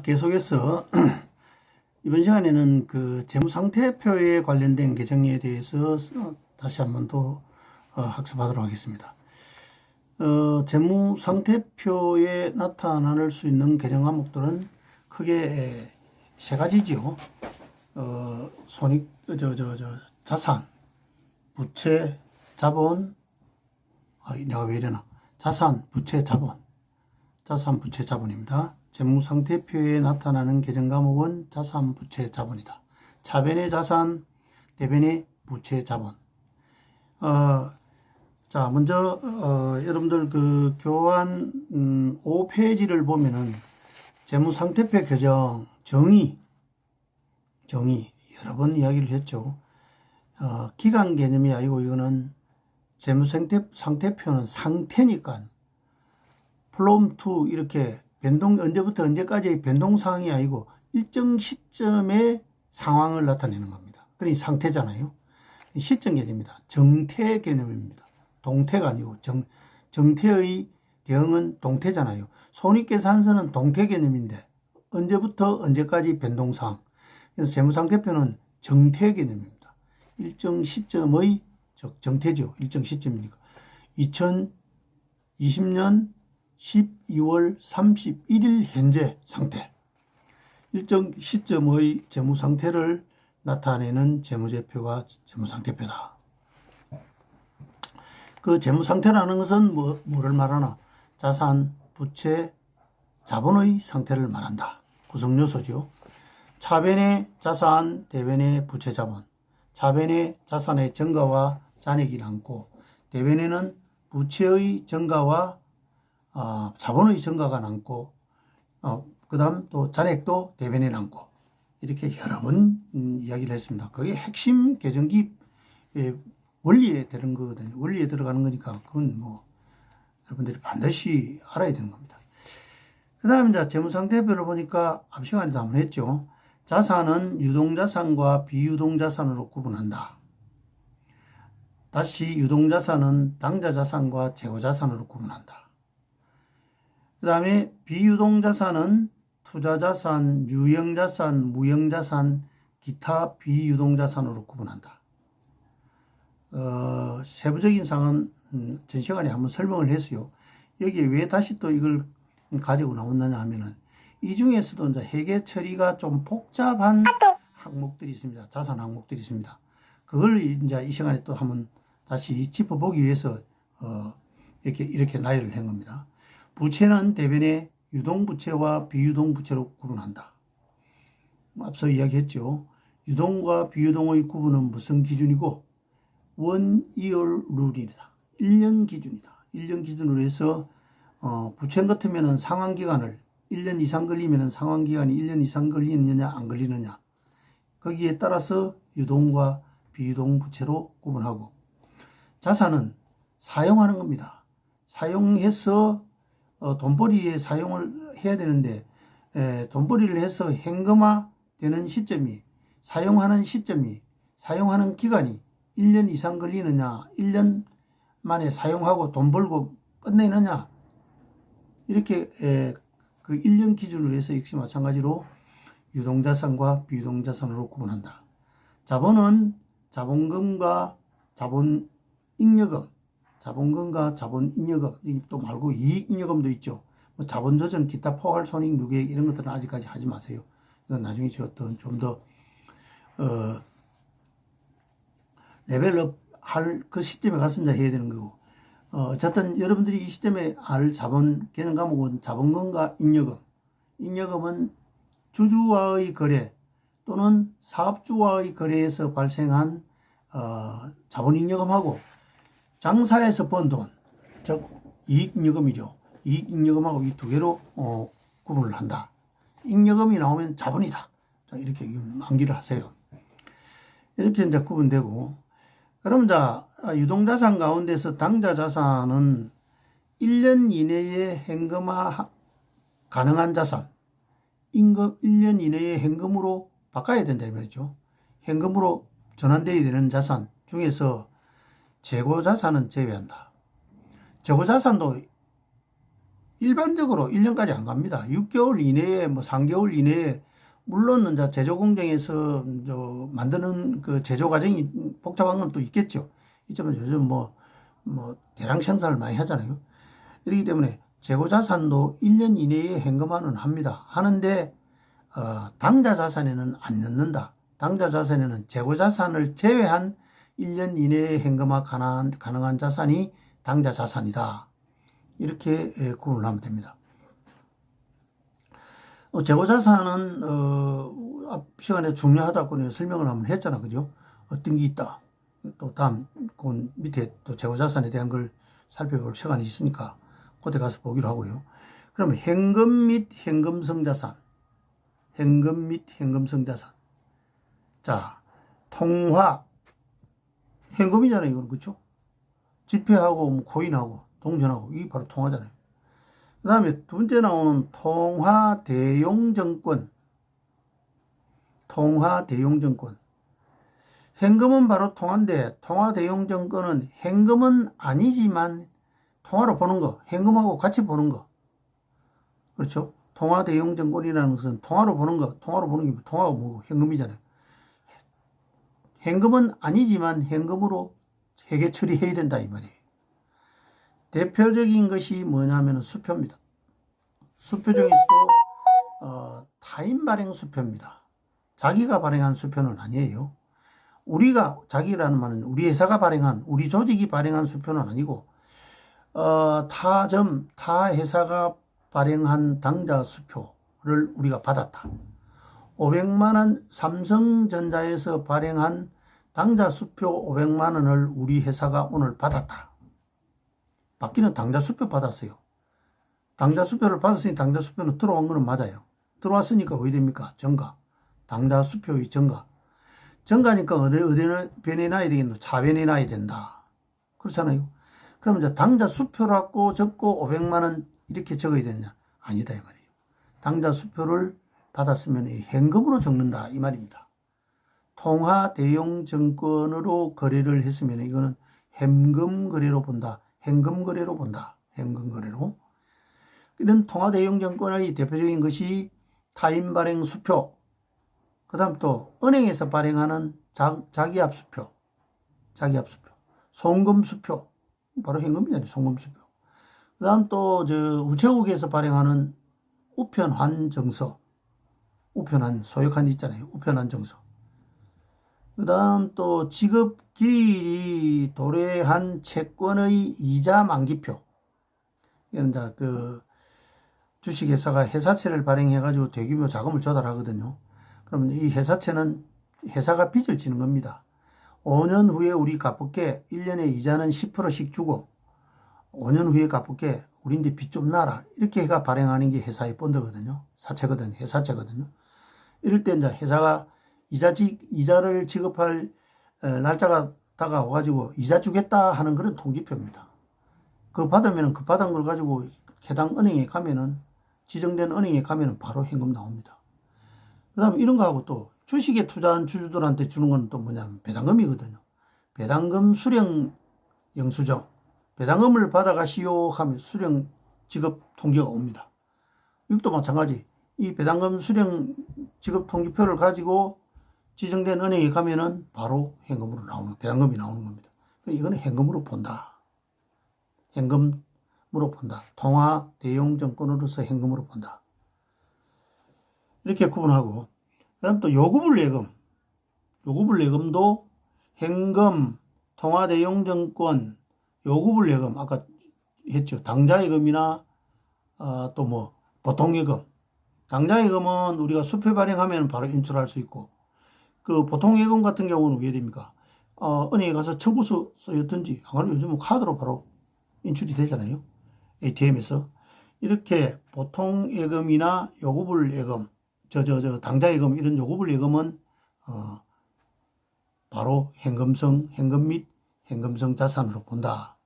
계속해서 이번 시간에는 그 재무상태표에 관련된 개정에 대해서 다시 한번 더 학습하도록 하겠습니다. 재무상태표에 나타날 수 있는 개정 항목들은 크게 세 가지지요. 손익, 자산, 부채, 자본, 내가 왜 이러나. 자산, 부채, 자본. 자산, 부채, 자본입니다. 재무상태표에 나타나는 개정 과목은 자산, 부채, 자본이다. 차변의 자산, 대변의 부채, 자본. 자, 먼저 여러분들 그 교환 5페이지를 보면은 재무상태표 규정 정의 여러 번 이야기를 했죠. 기간 개념이 아니고 이거는 재무상태표는 상태니까 from to 이렇게 변동, 언제부터 언제까지의 변동사항이 아니고 일정 시점의 상황을 나타내는 겁니다. 그러니 상태잖아요. 시점 개념입니다. 정태 개념입니다. 동태가 아니고 정태의 대응은 동태잖아요. 손익계산서는 동태 개념인데 언제부터 언제까지 변동사항. 그래서 재무상태표는 정태 개념입니다. 일정 시점의 정태죠. 일정 시점이니까. 2020년 12월 31일 현재 상태. 일정 시점의 재무상태를 나타내는 재무제표가 재무상태표다. 그 재무상태라는 것은 뭐를 말하나? 자산, 부채, 자본의 상태를 말한다. 구성요소죠. 차변의 자산, 대변의 부채, 자본. 차변의 자산의 증가와 잔액이 남고 대변에는 부채의 증가와 자본의 증가가 남고 그 다음 또 잔액도 대변에 남고 이렇게 여러 번 이야기를 했습니다. 그게 핵심 계정기 원리에 들어가는 거거든요. 원리에 들어가는 거니까 그건 뭐 여러분들이 반드시 알아야 되는 겁니다. 그 다음에 이제 재무상태표를 보니까 앞 시간에도 한번 했죠. 자산은 유동자산과 비유동자산으로 구분한다. 다시 유동자산은 당좌자산과 재고자산으로 구분한다. 그 다음에 비유동자산은 투자자산, 유형자산, 무형자산, 기타 비유동자산으로 구분한다. 세부적인 사항은 전 시간에 한번 설명을 했어요. 여기에 왜 다시 또 이걸 가지고 나왔느냐 하면은 이 중에서도 이제 회계 처리가 좀 복잡한 항목들이 있습니다. 자산 항목들이 있습니다. 그걸 이제 이 시간에 또 한번 다시 짚어보기 위해서 이렇게 나열을 한 겁니다. 부채는 대변에 유동부채와 비유동부채로 구분한다. 앞서 이야기했죠. 유동과 비유동의 구분은 무슨 기준이고 원 이어 룰이다. 1년 기준이다. 1년 기준으로 해서 부채 같으면 상환기간을 1년 이상 걸리면 상환기간이 1년 이상 걸리느냐 안 걸리느냐 거기에 따라서 유동과 비유동 부채로 구분하고 자산은 사용하는 겁니다. 사용해서 돈벌이에 사용을 해야 되는데 돈벌이를 해서 현금화 되는 시점이 사용하는 기간이 1년 이상 걸리느냐 1년 만에 사용하고 돈 벌고 끝내느냐 이렇게 그 1년 기준으로 해서 역시 마찬가지로 유동자산과 비유동자산으로 구분한다. 자본은 자본금과 자본잉여금, 자본금과 자본잉여금, 또 말고 이익잉여금도 있죠. 뭐 자본조정, 기타 포괄손익, 누계액 이런 것들은 아직까지 하지 마세요. 이건 나중에 좀 더 레벨업 할 그 시점에 가서 이제 해야 되는 거고. 어쨌든 여러분들이 이 시점에 알 자본 개념 과목은 자본금과 잉여금. 잉여금은 주주와의 거래 또는 사업주와의 거래에서 발생한 자본잉여금하고 장사에서 번 돈, 즉 이익잉여금이죠. 이익잉여금하고 이 두 개로 구분을 한다. 잉여금이 나오면 자본이다. 자, 이렇게 암기를 하세요. 이렇게 이제 구분되고, 그럼 자 유동자산 가운데서 당좌자산은 1년 이내에 현금화 가능한 자산, 1년 이내에 현금으로 바꿔야 된다 이 말이죠. 현금으로 전환되어야 되는 자산 중에서 재고자산은 제외한다. 재고자산도 일반적으로 1년까지 안 갑니다. 6개월 이내에, 뭐 3개월 이내에, 물론 이제 제조 공장에서 만드는 그 제조 과정이 복잡한 건 또 있겠죠. 있지만 요즘 뭐 대량 생산을 많이 하잖아요. 그렇기 때문에 재고 자산도 1년 이내에 현금화는 합니다. 하는데 당좌 자산에는 안 넣는다. 당좌 자산에는 재고 자산을 제외한 1년 이내에 현금화 가능한 자산이 당좌 자산이다. 이렇게 구분을 하면 됩니다. 재고 자산은 앞 시간에 중요하다고 설명을 한번 했잖아, 그죠? 어떤 게 있다. 또 다음 그 밑에 또 재고 자산에 대한 걸 살펴볼 시간이 있으니까 그때 가서 보기로 하고요. 그러면 현금 및 현금성 자산, 현금 및 현금성 자산. 자, 통화, 현금이잖아요, 이건 그렇죠? 지폐하고 뭐 코인하고 동전하고 이게 바로 통화잖아요. 그 다음에 두 번째 나오는 통화 대용증권. 통화 대용증권. 현금은 바로 통화인데 통화 대용증권은 현금은 아니지만 통화로 보는 거, 현금하고 같이 보는 거. 그렇죠? 통화 대용증권이라는 것은 통화로 보는 거, 통화로 보는 게 통화가 뭐고 현금이잖아요. 현금은 아니지만 현금으로 회계 처리해야 된다 이 말이에요. 대표적인 것이 뭐냐면 수표입니다. 수표 중에서도 타인 발행 수표입니다. 자기가 발행한 수표는 아니에요. 우리가, 자기라는 말은 우리 회사가 발행한, 우리 조직이 발행한 수표는 아니고 타 회사가 발행한 당좌 수표를 우리가 받았다. 500만 원 삼성전자에서 발행한 당좌 수표 500만 원을 우리 회사가 오늘 받았다. 받기는 당좌 수표 받았어요. 당좌 수표를 받았으니 당좌 수표는 들어온 거는 맞아요. 들어왔으니까 어디 됩니까? 정가. 당좌 수표의 정가. 정가니까 어디는 변이 나야 되겠노? 차변이 나야 된다. 그렇잖아요. 그럼 이제 당좌 수표라고 적고 500만 원 이렇게 적어야 되느냐? 아니다 이 말이에요. 당좌 수표를 받았으면 현금으로 적는다 이 말입니다. 통화 대용 증권으로 거래를 했으면 이거는 현금 거래로 본다. 현금 거래로 본다. 현금 거래로. 이런 통화 대용 증권의 대표적인 것이 타인 발행 수표, 그 다음 또 은행에서 발행하는 자기압 수표, 송금 수표, 바로 현금이잖아요. 송금 수표. 그 다음 또 우체국에서 발행하는 우편한 정서, 우편한 소액한 있잖아요. 우편한 정서. 그 다음 또 지급기일이 도래한 채권의 이자 만기표. 이건 이제 주식회사가 회사채를 발행해가지고 대규모 자금을 조달하거든요. 그러면 이 회사채는 회사가 빚을 지는 겁니다. 5년 후에 우리 갚을게 1년에 이자는 10%씩 주고 5년 후에 갚을게 우리인데 빚 좀 나라. 이렇게 해가 발행하는 게 회사의 본드거든요. 사채거든요. 회사채거든요. 이럴 때 이제 회사가 이자를 지급할 날짜가 다가와가지고 이자 주겠다 하는 그런 통지표입니다. 그거 받으면 그 받은 걸 가지고 해당 은행에 가면은 지정된 은행에 가면은 바로 현금 나옵니다. 그 다음에 이런 거하고 또 주식에 투자한 주주들한테 주는 건 또 뭐냐면 배당금이거든요. 배당금 수령 영수증. 배당금을 받아가시오 하면 수령 지급 통지가 옵니다. 이것도 마찬가지. 이 배당금 수령 지급 통지표를 가지고 지정된 은행에 가면은 바로 현금으로 나오는, 배당금이 나오는 겁니다. 이거는 현금으로 본다. 현금으로 본다. 통화 대용 증권으로서 현금으로 본다. 이렇게 구분하고, 그 다음 또 요구불 예금. 요구불 예금도 현금, 통화 대용 증권, 요구불 예금, 아까 했죠. 당좌 예금이나, 또 뭐, 보통 예금. 당좌 예금은 우리가 수표 발행하면 바로 인출할 수 있고, 그 보통 예금 같은 경우는 왜 됩니까? 은행에 가서 청구서 쓰였든지, 아니면 요즘은 카드로 바로 인출이 되잖아요. ATM에서. 이렇게 보통 예금이나 요구불 예금, 당좌 예금, 이런 요구불 예금은, 바로 현금 및 현금성 자산으로 본다.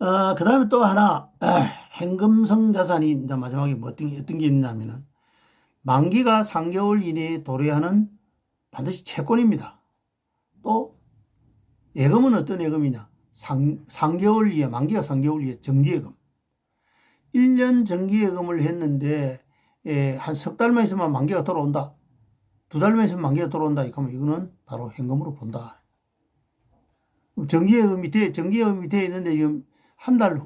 그 다음에 또 하나, 현금성 자산이 이제 마지막에 어떤 게 있냐면은, 만기가 3개월 이내에 도래하는 반드시 채권입니다. 또, 예금은 어떤 예금이냐? 3개월 이에, 만기가 3개월 이에 정기예금. 1년 정기예금을 했는데 한 석 달만 있으면 만기가 돌아온다. 2달만 있으면 만기가 돌아온다. 이거는 바로 현금으로 본다. 정기예금이 돼 있는데 지금 한 달,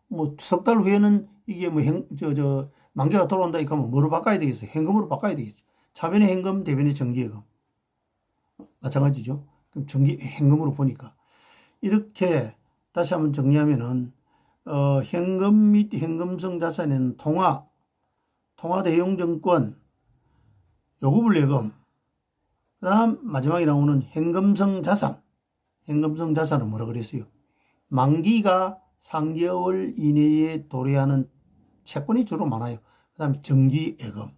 뭐 석 달 후에는 이게 뭐 만기가 돌아온다. 이거면 뭐로 바꿔야 되겠어요? 현금으로 바꿔야 되겠죠. 차변의 현금, 대변의 정기예금. 마찬가지죠. 그럼 현금으로 보니까. 이렇게 다시 한번 정리하면은, 현금 및 현금성 자산에는 통화 대용증권, 요구불예금, 그 다음 마지막에 나오는 현금성 자산은 뭐라 그랬어요? 만기가 3개월 이내에 도래하는 채권이 주로 많아요. 그 다음에 정기예금,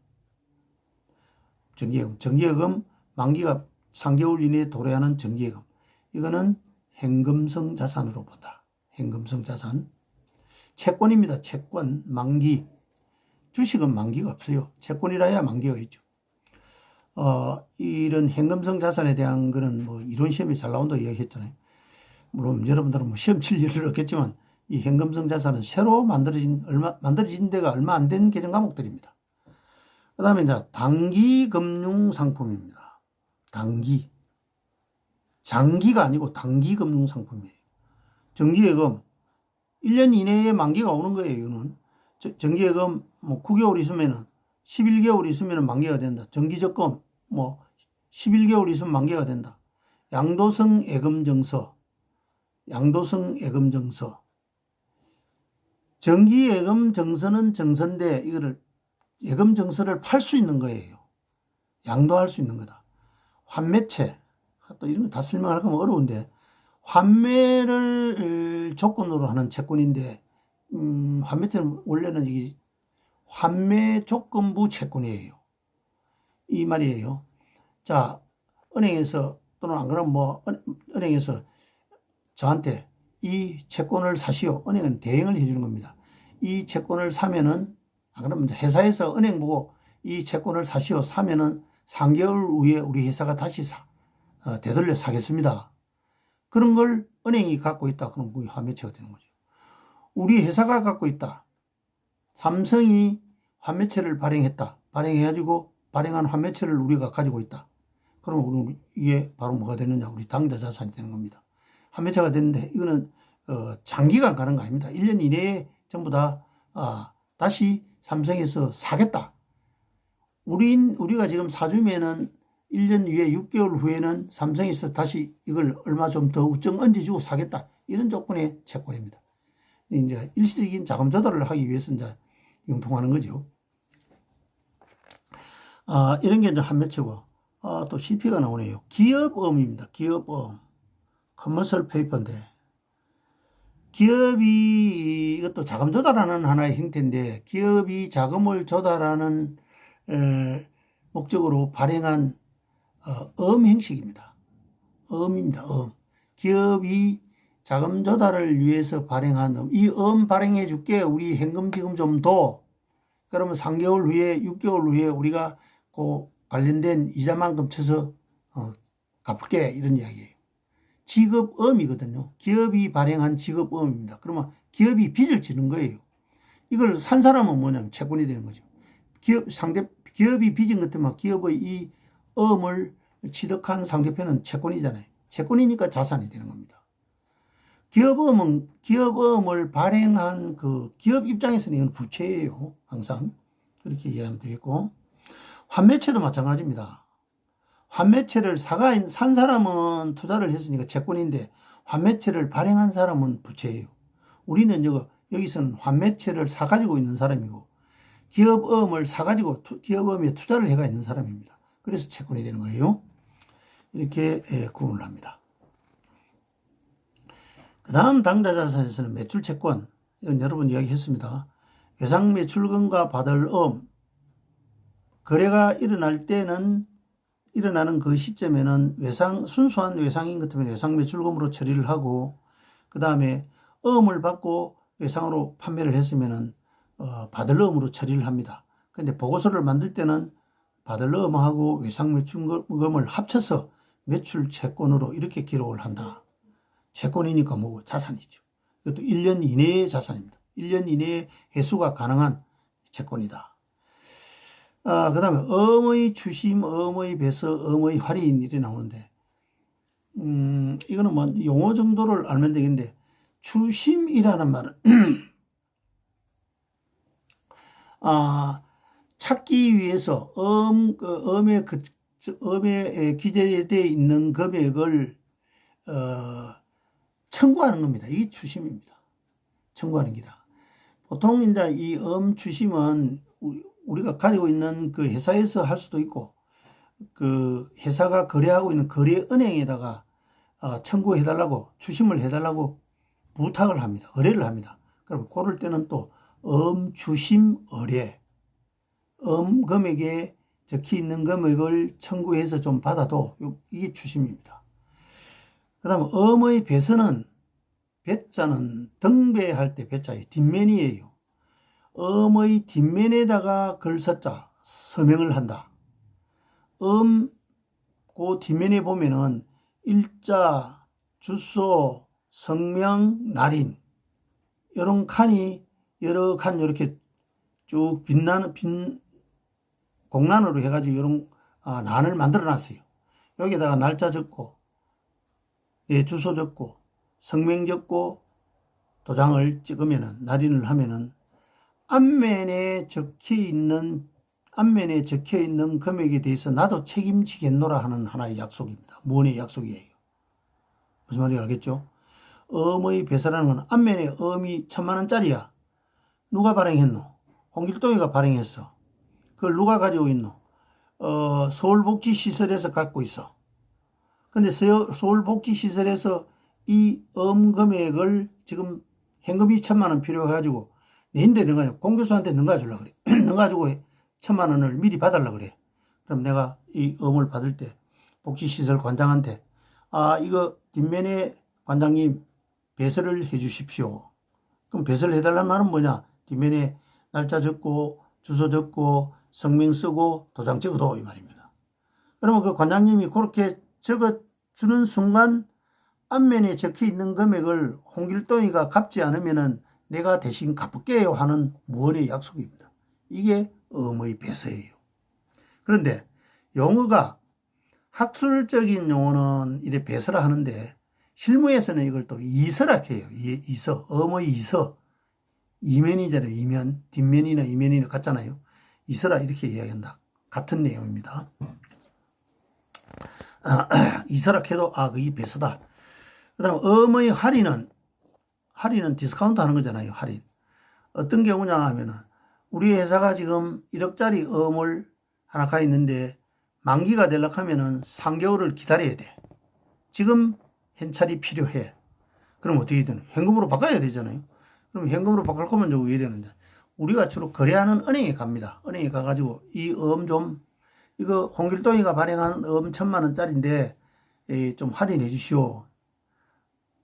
만기가 3개월 이내에 도래하는 정기예금. 이거는 현금성 자산으로 본다. 현금성 자산. 채권입니다. 채권, 만기. 주식은 만기가 없어요. 채권이라야 만기가 있죠. 이런 현금성 자산에 대한 거는 뭐 이론 시험에 잘 나온다고 이야기했잖아요. 물론 여러분들은 뭐 시험 칠 일은 없겠지만 이 현금성 자산은 새로 만들어진 데가 얼마 안 된 개정 과목들입니다. 그 다음에 이제 단기 금융 상품입니다. 장기가 아니고 단기 금융 상품이에요. 정기예금 1년 이내에 만기가 오는 거예요. 이거는 정기예금 뭐 9개월 있으면은 11개월 있으면 만기가 된다. 정기적금 뭐 11개월 있으면 만기가 된다. 양도성 예금증서. 정기예금증서는 증서인데 이거를 예금증서를 팔 수 있는 거예요. 양도할 수 있는 거다. 환매채. 또 이런 거 다 설명할 거면 어려운데 환매를 조건으로 하는 채권인데 환매채는 원래는 이게 환매 조건부 채권이에요. 이 말이에요. 자, 은행에서 또는 안 그러면 뭐 은행에서 저한테 이 채권을 사시오. 은행은 대행을 해주는 겁니다. 이 채권을 사면은 안 그러면 회사에서 은행 보고 이 채권을 사시오. 사면은 3개월 후에 우리 회사가 다시 되돌려 사겠습니다. 그런 걸 은행이 갖고 있다. 그럼 그게 환매채가 되는 거죠. 우리 회사가 갖고 있다. 삼성이 환매채를 발행했다. 발행해가지고 발행한 환매채를 우리가 가지고 있다. 그러면 이게 바로 뭐가 되느냐? 우리 당좌 자산이 되는 겁니다. 환매채가 되는데 이거는 장기간 가는 거 아닙니다. 1년 이내에 전부 다 다시 삼성에서 사겠다. 우리가 지금 사주면은 1년 후에 6개월 후에는 삼성에서 다시 이걸 얼마 좀 더 우정 얹어주고 사겠다. 이런 조건의 채권입니다. 이제 일시적인 자금 조달을 하기 위해서 이제 용통하는 거죠. 이런 게 이제 환매채고, 또 CP가 나오네요. 기업음입니다. 기업음. 커머셜 페이퍼인데, 기업이 이것도 자금 조달하는 하나의 형태인데, 기업이 자금을 조달하는 목적으로 발행한 음 형식입니다. 음입니다. 기업이 자금 조달을 위해서 발행한 이 발행해 줄게. 우리 현금 지금 좀 둬. 그러면 3개월 후에 6개월 후에 우리가 그 관련된 이자만큼 쳐서 갚을게. 이런 이야기예요. 지급음이거든요. 기업이 발행한 지급음입니다. 그러면 기업이 빚을 지는 거예요. 이걸 산 사람은 뭐냐면 채권이 되는 거죠. 기업이 빚은 것 때문에 기업의 이 음을 취득한 상대편은 채권이잖아요. 채권이니까 자산이 되는 겁니다. 기업음을 발행한 그 기업 입장에서는 이건 부채예요. 항상. 그렇게 이해하면 되겠고. 환매채도 마찬가지입니다. 환매채를 산 사람은 투자를 했으니까 채권인데 환매채를 발행한 사람은 부채예요. 우리는 여기서는 환매채를 사가지고 있는 사람이고 기업음을 사가지고 기업음에 투자를 해가 있는 사람입니다. 그래서 채권이 되는 거예요. 이렇게 구분을 합니다. 그 다음 당좌자산에서는 매출채권. 이건 여러분 이야기했습니다. 외상매출금과 받을 거래가 일어날 때는 일어나는 그 시점에는 순수한 외상인 같으면 외상매출금으로 처리를 하고 그 다음에 음을 받고 외상으로 판매를 했으면은 받을 음으로 처리를 합니다. 그런데 보고서를 만들 때는 받을 음하고 외상매출금을 합쳐서 매출채권으로 이렇게 기록을 한다. 채권이니까 뭐 자산이죠. 이것도 1년 이내의 자산입니다. 1년 이내에 회수가 가능한 채권이다. 그 다음에 엄의 추심, 엄의 배서, 엄의 할인 이렇게 나오는데 이거는 뭐 용어 정도를 알면 되겠는데 추심이라는 말은 찾기 위해서 엄에 기재되어 있는 금액을 청구하는 겁니다. 이게 추심입니다. 청구하는 기다. 보통 이제 이 추심은 우리가 가지고 있는 그 회사에서 할 수도 있고 그 회사가 거래하고 있는 거래은행에다가 청구해달라고 추심을 해달라고 부탁을 합니다. 의뢰를 합니다. 그럼 그럴 때는 또 추심 의뢰 금액에 적혀 있는 금액을 청구해서 좀 받아도 이게 추심입니다. 그 다음 엄의 배서는 배자는 등배할 때 배자예요. 뒷면이에요. 엄의 뒷면에다가 글서자 서명을 한다. 그 뒷면에 보면은 일자, 주소, 성명, 날인 이런 칸이 여러 칸 이렇게 쭉 공란으로 해가지고 이런 난을 만들어 놨어요. 여기다가 날짜 적고 주소 적고 성명 적고 도장을 찍으면은 날인을 하면은 앞면에 적혀 있는 금액에 대해서 나도 책임지겠노라 하는 하나의 약속입니다. 무언의 약속이에요. 무슨 말인지 알겠죠? 엄의 배서라는 건 앞면에 엄이 1,000,000원짜리야. 누가 발행했노? 홍길동이가 발행했어. 그걸 누가 가지고 있노? 서울복지시설에서 갖고 있어. 근데 서울복지시설에서 이 금액을 지금 현금이 1,000,000원 필요해가지고 내인데 너가 공교수한테 너가 주려고 그래. 너가 가지고 1,000,000원을 미리 봐달라고 그래. 그럼 내가 이 엄을 받을 때 복지시설 관장한테 이거 뒷면에 관장님 배설을 해 주십시오. 그럼 배설을 해달라는 말은 뭐냐? 뒷면에 날짜 적고 주소 적고 성명 쓰고 도장 찍어도 이 말입니다. 그러면 그 관장님이 그렇게 적어주는 순간 앞면에 적혀 있는 금액을 홍길동이가 갚지 않으면은 내가 대신 갚을게요 하는 무언의 약속입니다. 이게 엄의 배서예요. 그런데 용어가 학술적인 용어는 이래 배서라 하는데 실무에서는 이걸 또 이서라 해요. 이서, 엄의 이서. 이면이잖아요. 이면, 뒷면이나 이면이나 같잖아요. 이서라 이렇게 이야기한다. 같은 내용입니다. 이서라 해도 그게 배서다. 그 다음 엄의 할인은 디스카운트 하는 거잖아요. 할인. 어떤 경우냐 하면은 우리 회사가 지금 1억짜리 엄을 하나 가 있는데 만기가 되려고 하면은 3개월을 기다려야 돼. 지금 현찰이 필요해. 그럼 어떻게 되나? 현금으로 바꿔야 되잖아요. 그럼 현금으로 바꿀 거면 좀 왜 되는데? 우리가 주로 거래하는 은행에 갑니다. 은행에 가가지고 이 이거 홍길동이가 발행한 1,000,000원짜리인데 좀 할인해 주시오.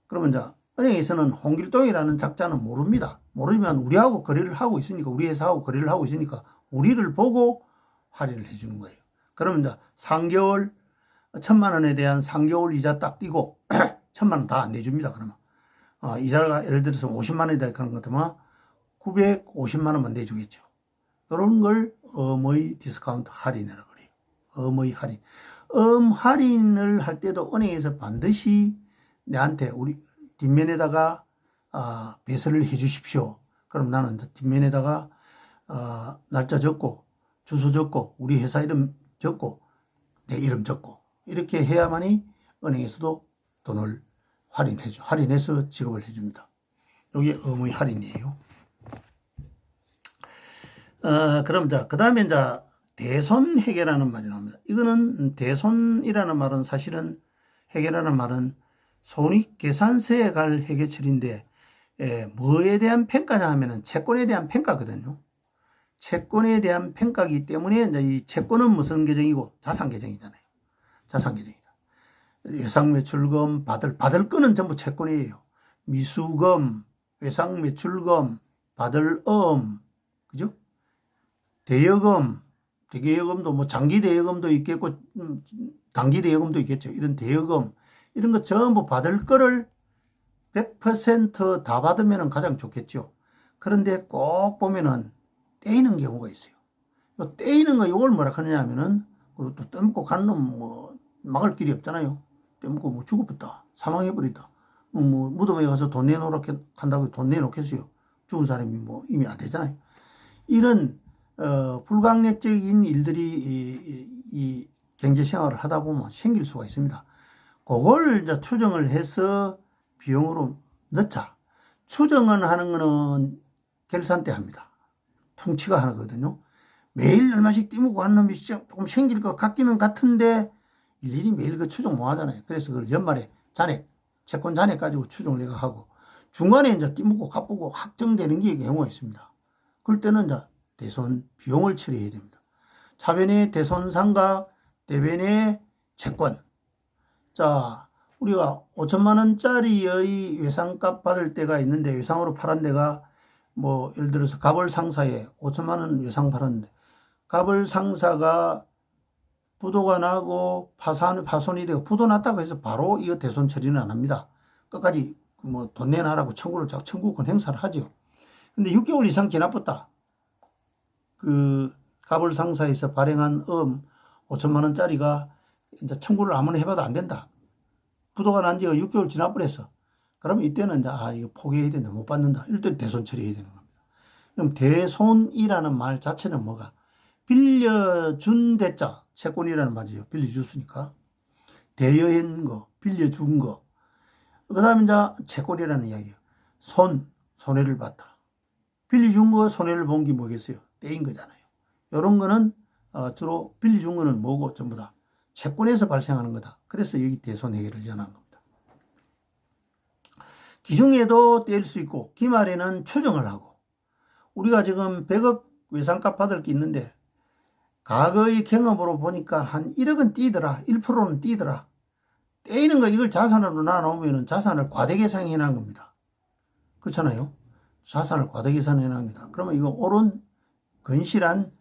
그러면 이제 은행에서는 홍길동이라는 작자는 모릅니다. 모르지만 우리하고 거래를 하고 있으니까, 우리 회사하고 거래를 하고 있으니까 우리를 보고 할인을 해주는 거예요. 그러면 이제 3개월 1,000,000원에 대한 3개월 이자 딱 띄고 1,000,000원 다 안 내줍니다. 그러면 이자가 예를 들어서 50만원이다 그런 것 같으면 950만원만 내주겠죠. 이런 걸 엄의 디스카운트 할인이라고 그래요. 엄의 할인. 할인을 할 때도 은행에서 반드시 내한테 우리 뒷면에다가 배설을 해 주십시오. 그럼 나는 뒷면에다가 날짜 적고 주소 적고 우리 회사 이름 적고 내 이름 적고 이렇게 해야만이 은행에서도 돈을 할인해서 지급을 해줍니다. 이게 엄의 할인이에요. 그럼 그 다음에 대손 회계라는 말이 나옵니다. 이거는 대손이라는 말은 사실은 회계라는 말은 손익계산서에 갈 회계처리인데 뭐에 대한 평가냐 하면은 채권에 대한 평가거든요. 채권에 대한 평가이기 때문에 이제 이 채권은 무슨 계정이고 자산 계정이잖아요. 자산 계정이다. 외상매출금 받을 건은 전부 채권이에요. 미수금, 외상매출금, 받을 그죠? 대여금, 대여금도 뭐 장기 대여금도 있겠고 단기 대여금도 있겠죠. 이런 대여금 이런 거 전부 받을 거를 100% 다 받으면 가장 좋겠죠. 그런데 꼭 보면은 떼이는 경우가 있어요. 요 떼이는 거 요걸 뭐라 하느냐 하면은 또 떼먹고 가는 놈 뭐 막을 길이 없잖아요. 떼먹고 뭐 죽어버렸다. 사망해버리다. 뭐 무덤에 가서 돈 내놓으라 한다고 돈 내놓겠어요. 죽은 사람이 뭐 이미 안 되잖아요. 이런 불강력적인 일들이 이 경제 생활을 하다 보면 생길 수가 있습니다. 그걸 이제 추정을 해서 비용으로 넣자. 추정을 하는 거는 결산 때 합니다. 퉁치가 하거든요. 매일 얼마씩 떼먹고 하는 놈이 조금 생길 것 같기는 같은데 일일이 매일 그 추정 못 하잖아요. 그래서 그걸 연말에 잔액, 채권 잔액 가지고 추정을 내가 하고 중간에 이제 떼먹고 갚고 확정되는 게 경우가 있습니다. 그럴 때는 이제 대손 비용을 처리해야 됩니다. 차변의 대손상과 대변의 채권. 자, 우리가 5천만 원짜리의 외상값 받을 때가 있는데 외상으로 팔은 데가 뭐 예를 들어서 갑을상사에 5천만 원 외상 팔았는데 갑을상사가 부도가 나고 파손이 되고 부도 났다고 해서 바로 이거 대손 처리는 안 합니다. 끝까지 뭐 돈 내놔라고 청구권 행사를 하죠. 근데 6개월 이상 지나봤다. 그 갑을상사에서 발행한 5천만 원짜리가 이제 청구를 아무나 해봐도 안 된다. 부도가 난 지가 6개월 지나버렸어. 그러면 이때는 이제 이거 포기해야 된다. 못 받는다. 이럴 때 대손 처리해야 되는 겁니다. 그럼 대손이라는 말 자체는 뭐가? 빌려준 대자, 채권이라는 말이죠. 빌려줬으니까. 대여한 거, 빌려준 거. 그 다음에 이제 채권이라는 이야기예요. 손해를 봤다. 빌려준 거 손해를 본 게 뭐겠어요? 떼인 거잖아요. 이런 거는 주로 빌려준 거는 뭐고 전부 다 채권에서 발생하는 거다. 그래서 여기 대손 해결을 전하는 겁니다. 기중에도 떼일 수 있고 기말에는 추정을 하고 우리가 지금 100억 외상값 받을 게 있는데 과거의 경험으로 보니까 한 1억은 띄더라. 1%는 띄더라. 떼이는 거 이걸 자산으로 나눠놓으면 자산을 과대계산해 놓은 겁니다. 그렇잖아요. 자산을 과대계산해 놓은 겁니다. 그러면 이거 옳은 건실한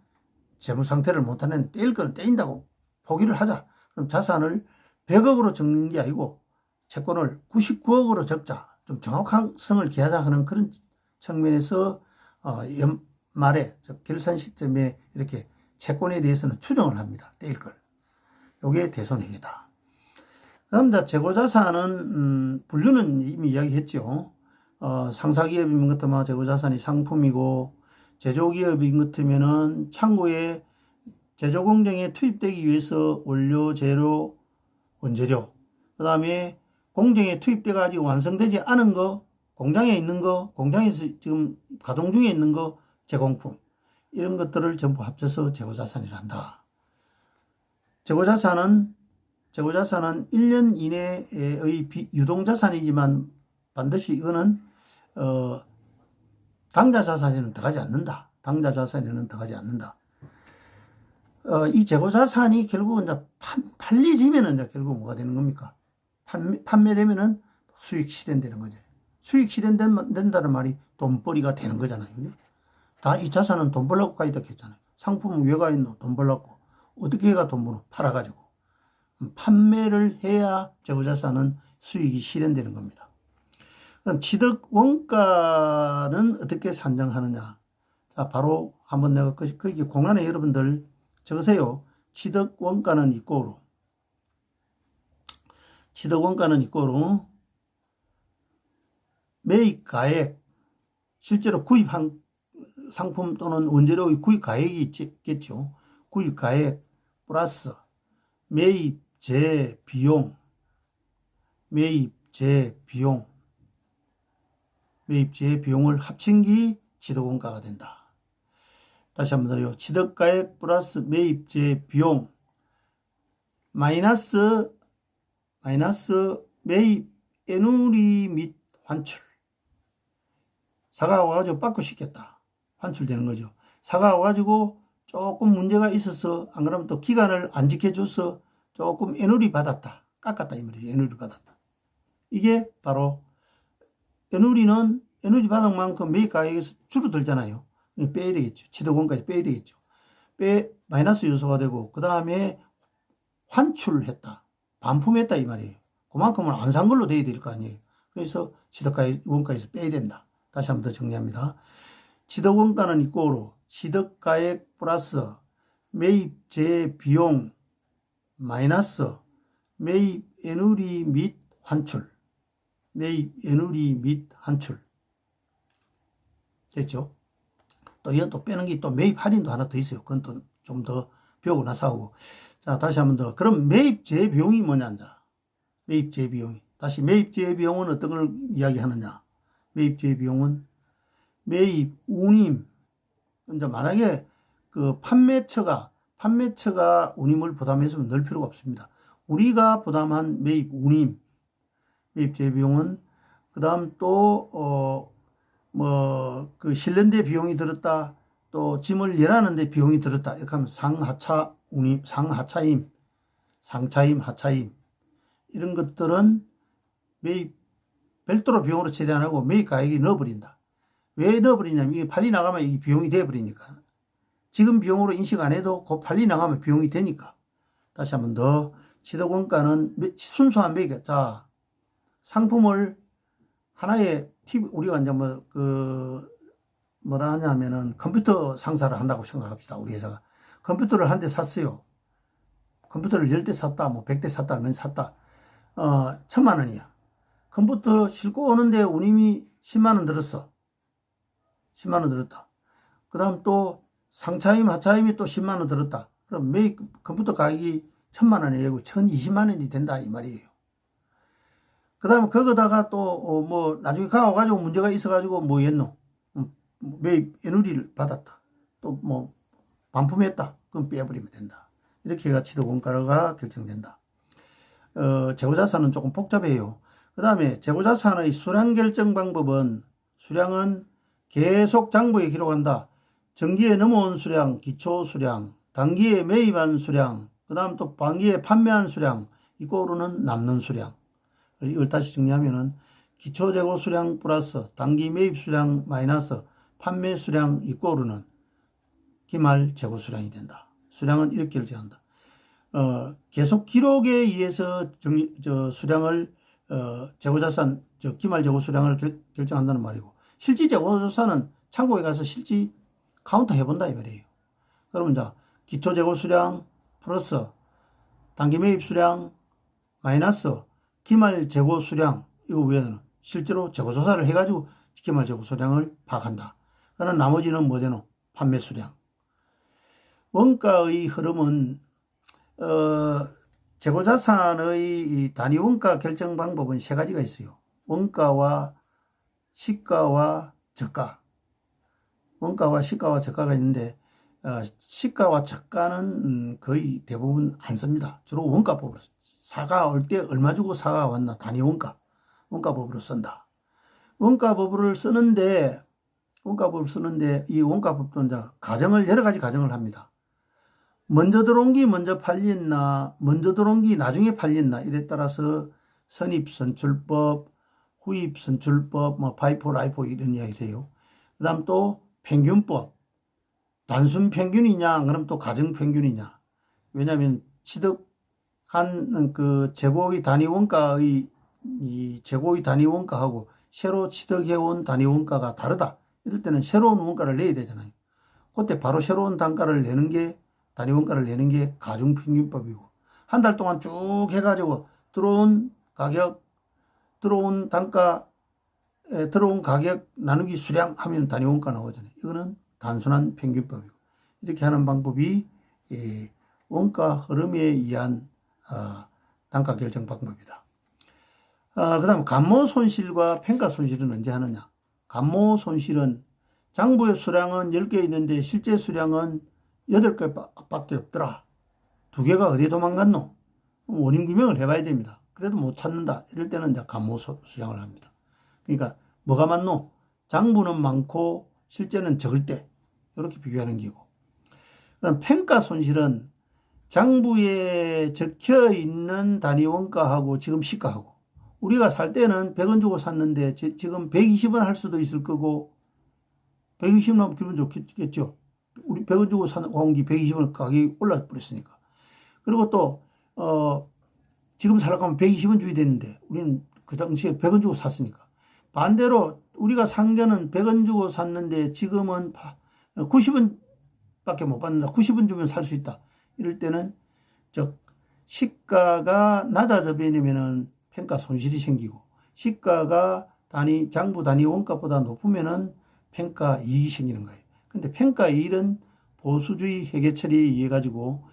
재무 상태를 못하는 떼일 거는 떼인다고 포기를 하자. 그럼 자산을 100억으로 적는 게 아니고 채권을 99억으로 적자. 좀 정확성을 기하자 하는 그런 측면에서 연말에 결산 시점에 이렇게 채권에 대해서는 추정을 합니다. 떼일 걸. 요게 대손해이다. 그다음 재고자산은 분류는 이미 이야기했죠. 상사기업인 것 같으면 재고자산이 상품이고 제조기업인 것 같으면은 창고에 제조 공정에 투입되기 위해서 원료, 재료, 원재료, 그 다음에 공정에 투입돼 가지고 완성되지 않은 거, 공장에 있는 거, 공장에서 지금 가동 중에 있는 거, 제공품 이런 것들을 전부 합쳐서 재고자산이라 한다. 재고자산은 1년 이내의 유동자산이지만 반드시 이거는 당좌자산에는 들어가지 않는다. 당좌자산에는 들어가지 않는다. 이 재고자산이 결국은 이제 팔리지면은 이제 결국 뭐가 되는 겁니까? 판매되면은 수익 실현되는 거죠. 수익 실현된다는 말이 돈벌이가 되는 거잖아요. 다 이 자산은 돈 벌려고 가있다 했잖아요. 상품은 왜 가 있노? 돈 벌려고. 어떻게 해가 돈 벌어? 팔아가지고. 판매를 해야 재고자산은 수익이 실현되는 겁니다. 그럼 취득 원가는 어떻게 산정하느냐? 자, 바로 한번 내가 거기 공안에 여러분들 적으세요. 취득 원가는 이꼬로. 취득 원가는 이꼬로 매입 가액, 실제로 구입한 상품 또는 원재료의 구입 가액이 있겠죠. 구입 가액 플러스 매입재 비용, 매입재 비용을 합친 게 취득원가가 된다. 다시 한번 더요. 취득가액 플러스 매입재 비용 마이너스 매입 애누리 및 환출. 사과가 와가지고 바꾸시겠다. 환출되는 거죠. 사과가 와가지고 조금 문제가 있어서 안 그러면 또 기간을 안 지켜줘서 조금 애누리 받았다. 깎았다 이 말이에요. 애누리 받았다. 이게 바로 애누리 받은 만큼 매입 가액에서 줄어들잖아요. 빼야 되겠죠. 취득원가에서 빼야 되겠죠. 마이너스 요소가 되고 그 다음에 환출했다. 반품했다 이 말이에요. 그만큼은 안 산 걸로 돼야 될 거 아니에요. 그래서 취득가액 원가에서 빼야 된다. 다시 한번 더 정리합니다. 취득 원가는 이꼬로 취득 가액 플러스 매입 비용 마이너스 매입 애누리 및 환출. 매입 애누리 및 환출. 됐죠? 또 이건 또 빼는 게 또 매입 할인도 하나 더 있어요. 그건 또 좀 더 배우고 나서 하고. 자, 다시 한번 더. 그럼 매입 재비용이 뭐냐? 매입 재비용이. 다시 매입 재비용은 어떤 걸 이야기하느냐? 매입 재비용은 매입 운임. 이제 만약에 그 판매처가 운임을 부담했으면 넣을 필요가 없습니다. 우리가 부담한 매입 운임, 매입 재비용은 그다음 또 그 실는데 비용이 들었다. 또 짐을 열하는데 비용이 들었다. 이렇게 하면 상하차 운임, 상하차임, 상차임, 하차임 이런 것들은 매입 별도로 비용으로 처리 안 하고 매입 가액에 넣어버린다. 왜 넣어버리냐면 이게 팔리 나가면 이게 비용이 돼버리니까. 지금 비용으로 인식 안 해도 그 팔리 나가면 비용이 되니까. 다시 한번 더. 취득 원가는 순수한 매입. 자, 상품을 하나의 우리가 이제 뭐라 하냐면은 컴퓨터 상사를 한다고 생각합시다. 우리 회사가. 컴퓨터를 한 대 샀어요. 컴퓨터를 10대 샀다, 뭐 100대 샀다, 얼마 샀다. 1,000만 원이야. 컴퓨터 싣고 오는데 운임이 10만 원 들었어. 10만 원 들었다. 그 다음 또 상차임, 하차임이 또 10만 원 들었다. 그럼 매입 컴퓨터 가격이 1,000만 원이고 1,020만 원이 된다 이 말이에요. 그 다음에 거기다가 또 뭐 나중에 가가지고 문제가 있어가지고 뭐 했노? 매입 애누리를 받았다. 또 뭐 반품했다. 그럼 빼버리면 된다. 이렇게 해가 취득 원가가 결정된다. 재고자산은 조금 복잡해요. 그 다음에 재고자산의 수량 결정 방법은 수량은 계속 장부에 기록한다. 정기에 넘어온 수량, 기초 수량, 단기에 매입한 수량, 그 다음 또 반기에 판매한 수량, 이거로는 남는 수량. 이걸 다시 정리하면은 기초 재고 수량 플러스 단기 매입 수량 마이너스 판매 수량 이꼬르는 기말 재고 수량이 된다. 수량은 이렇게 결정한다. 계속 기록에 의해서 수량을 재고자산 기말 재고 수량을 결정한다는 말이고 실질 재고자산은 창고에 가서 실질 카운트 해본다 이 말이에요. 그러면 자 기초 재고 수량 플러스 단기 매입 수량 마이너스 기말 재고 수량 이거 위에는 실제로 재고 조사를 해가지고 기말 재고 수량을 파악한다. 그러나 나머지는 뭐 되노? 판매 수량. 원가의 흐름은 재고자산의 단위 원가 결정 방법은 세 가지가 있어요. 원가와 시가와 저가. 원가와 시가와 저가가 있는데 시가와 저가는 거의 대부분 안 씁니다. 주로 원가법으로 사가 올 때 얼마 주고 사가 왔나 단위 원가법으로 쓴다. 원가법을 쓰는데 이 원가법도 이제 여러 가지 가정을 합니다. 먼저 들어온 게 먼저 팔렸나, 먼저 들어온 게 나중에 팔렸나 이래 따라서 선입선출법, 후입선출법, 뭐 파이포, 라이포 이런 이야기를 해요. 그 다음 또 평균법, 단순 평균이냐, 그럼 또 가정 평균이냐. 왜냐하면 취득한 그 재고의 단위 원가의 이 재고의 단위 원가하고 새로 취득해온 단위 원가가 다르다. 이럴 때는 새로운 원가를 내야 되잖아요. 그때 바로 새로운 단가를 내는 게 단위 원가를 내는 게 가중평균법이고 한 달 동안 쭉 해가지고 들어온 가격, 들어온 단가, 들어온 가격 나누기 수량 하면 단위 원가 나오잖아요. 이거는 단순한 평균법이고 이렇게 하는 방법이 원가 흐름에 의한 단가 결정 방법이다. 그 다음 감모 손실과 평가 손실은 언제 하느냐. 감모 손실은 장부의 수량은 10개 있는데 실제 수량은 8개 밖에 없더라. 2개가 어디에 도망갔노? 원인 규명을 해봐야 됩니다. 그래도 못 찾는다. 이럴 때는 이제 감모 수량을 합니다. 그러니까 뭐가 많노? 장부는 많고 실제는 적을 때 이렇게 비교하는 기고. 그다음 평가 손실은 장부에 적혀 있는 단위 원가하고 지금 시가하고 우리가 살 때는 100원 주고 샀는데 지금 120원 할 수도 있을 거고 120원 기분 좋겠죠. 우리 100원 주고 산 공기 120원 가격이 올라 버렸으니까. 그리고 또 지금 살려고 하면 120원 줘야 되는데 우리는 그 당시에 100원 주고 샀으니까. 반대로 우리가 상견은 100원 주고 샀는데 지금은 90원밖에 못 받는다. 90원 주면 살 수 있다. 이럴 때는 즉 시가가 낮아져 버리면은 평가 손실이 생기고, 시가가 장부 단위 원가보다 높으면은 평가 이익이 생기는 거예요. 근데 평가 이익은 보수주의 회계 처리에 의해 가지고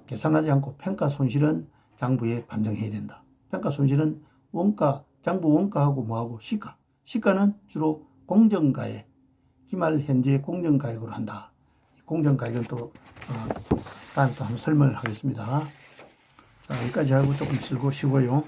계산하지 않고 평가 손실은 장부에 반영해야 된다. 평가 손실은 장부 원가하고 뭐하고 시가는 주로 공정가액, 기말 현재 공정가액으로 한다. 공정가액은 또 다음에 또 한번 설명을 하겠습니다. 자, 여기까지 하고 조금 쉬고요.